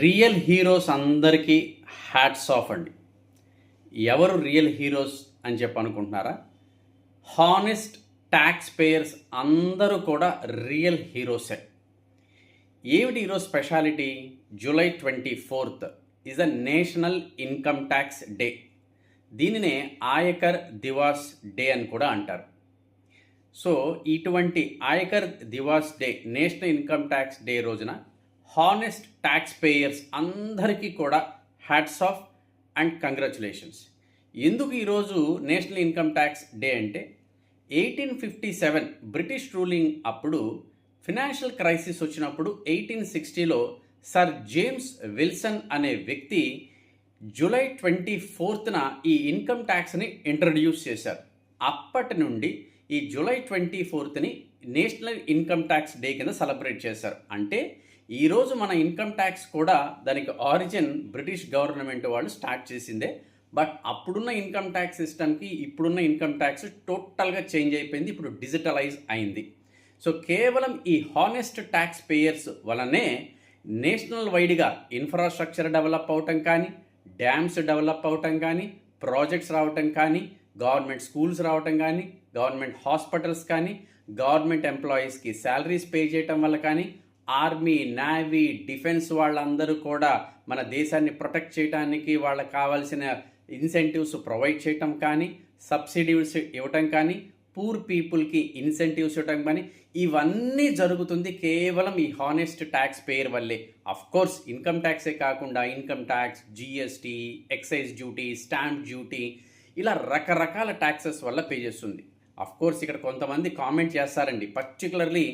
Real heroes అందరికీ hats off అండి. ఎవరు రియల్ హీరోస్ అని చెప్పి అనుకుంటున్నారా? హానెస్ట్ ట్యాక్స్ పేయర్స్ అందరూ కూడా రియల్ హీరోసే. ఏమిటి ఈరోజు speciality? July 24th is a national income tax day. దీనినే ఆయకర్ దివాస్ డే అని కూడా అంటారు. సో ఇటువంటి Aaykar Diwas day, national income tax day రోజున హానెస్ట్ ట్యాక్స్ పేయర్స్ అందరికీ కూడా హ్యాట్స్ ఆఫ్ అండ్ కంగ్రాచులేషన్స్. ఎందుకు ఈరోజు నేషనల్ ఇన్కమ్ ట్యాక్స్ డే అంటే 1857 బ్రిటిష్ రూలింగ్ అప్పుడు ఫినాన్షియల్ క్రైసిస్ వచ్చినప్పుడు 1860లో సర్ జేమ్స్ విల్సన్ అనే వ్యక్తి జూలై 24th ఈ ఇన్కమ్ ట్యాక్స్ని ఇంట్రడ్యూస్ చేశారు. అప్పటి నుండి ఈ July 24th national income tax day కింద సెలబ్రేట్ చేశారు. అంటే ఈరోజు మన ఇన్కమ్ ట్యాక్స్ కూడా దానికి ఆరిజిన్ బ్రిటిష్ గవర్నమెంట్ వాళ్ళు స్టార్ట్ చేసిందే. బట్ అప్పుడున్న ఇన్కమ్ ట్యాక్స్ సిస్టమ్కి ఇప్పుడున్న ఇన్కమ్ ట్యాక్స్ టోటల్గా చేంజ్ అయిపోయింది. ఇప్పుడు డిజిటలైజ్ అయింది. సో కేవలం ఈ హానెస్ట్ ట్యాక్స్ పేయర్స్ వలనే నేషనల్ వైడ్గా ఇన్ఫ్రాస్ట్రక్చర్ డెవలప్ అవటం కానీ, డ్యామ్స్ డెవలప్ అవటం కానీ, ప్రాజెక్ట్స్ రావటం కానీ, గవర్నమెంట్ స్కూల్స్ రావటం కానీ, గవర్నమెంట్ హాస్పిటల్స్ కానీ, గవర్నమెంట్ ఎంప్లాయీస్కి శాలరీస్ పే చేయటం వల్ల కానీ, ఆర్మీ, నేవీ, డిఫెన్స్ వాళ్ళందరూ కూడా మన దేశాన్ని ప్రొటెక్ట్ చేయడానికి వాళ్ళకి కావాల్సిన ఇన్సెంటివ్స్ ప్రొవైడ్ చేయటం కానీ, సబ్సిడీస్ ఇవ్వటం కానీ, పూర్ పీపుల్కి ఇన్సెంటివ్స్ ఇవ్వటం కానీ, ఇవన్నీ జరుగుతుంది కేవలం ఈ హానెస్ట్ ట్యాక్స్ పేయర్ వల్లే. కోర్స్ ఇన్కమ్ ట్యాక్సే కాకుండా income tax, GST, excise duty, stamp duty, ఇలా రకరకాల ట్యాక్సెస్ వల్ల పే చేస్తుంది. కోర్స్ ఇక్కడ కొంతమంది కామెంట్ చేస్తారండి. పర్టికులర్లీ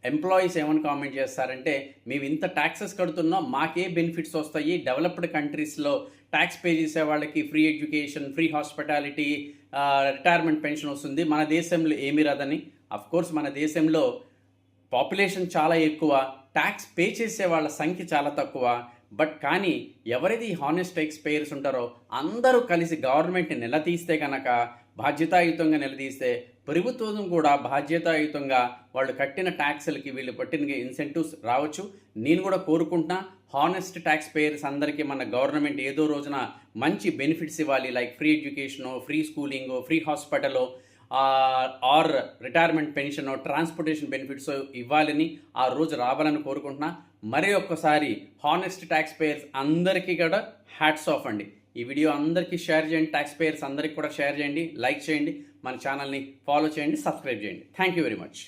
ఎంప్లాయీస్ ఏమని కామెంట్ చేస్తారంటే, మేము ఇంత ట్యాక్సెస్ కడుతున్నాం, మాకే బెనిఫిట్స్ వస్తాయి, డెవలప్డ్ కంట్రీస్లో ట్యాక్స్ పే చేసే వాళ్ళకి free education, free hospitality, retirement pension వస్తుంది, మన దేశంలో ఏమీ రాదని. కోర్స్ మన దేశంలో పాపులేషన్ చాలా ఎక్కువ, ట్యాక్స్ పే చేసే వాళ్ళ సంఖ్య చాలా తక్కువ. బట్ కానీ ఎవరైతే ఈ హానెస్ట్ ట్యాక్స్ పేయర్స్ ఉంటారో అందరూ కలిసి గవర్నమెంట్ని నిలదీస్తే కనుక, బాధ్యతాయుతంగా నిలదీస్తే ప్రభుత్వం కూడా బాధ్యతాయుతంగా వాళ్ళు కట్టిన ట్యాక్స్లకి వీళ్ళు పట్టిన ఇన్సెంటివ్స్ రావచ్చు. నేను కూడా కోరుకుంటున్నా హానెస్ట్ ట్యాక్స్ పేయర్స్ అందరికీ మన గవర్నమెంట్ ఏదో రోజున మంచి బెనిఫిట్స్ ఇవ్వాలి. Like free education, free schooling, free hospital, or retirement pension, transportation benefits ఇవ్వాలని ఆ రోజు రావాలని కోరుకుంటున్నా. మరి ఒక్కసారి హానెస్ట్ ట్యాక్స్ పేయర్స్ అందరికీ కూడా హ్యాట్స్ ఆఫ్ అండి. ఈ వీడియో అందరికీ షేర్ చేయండి, ట్యాక్స్ పేయర్స్ అందరికీ కూడా షేర్ చేయండి, లైక్ చేయండి, మన ఛానల్ని ఫాలో చేయండి, సబ్స్క్రైబ్ చేయండి. Thank you very much.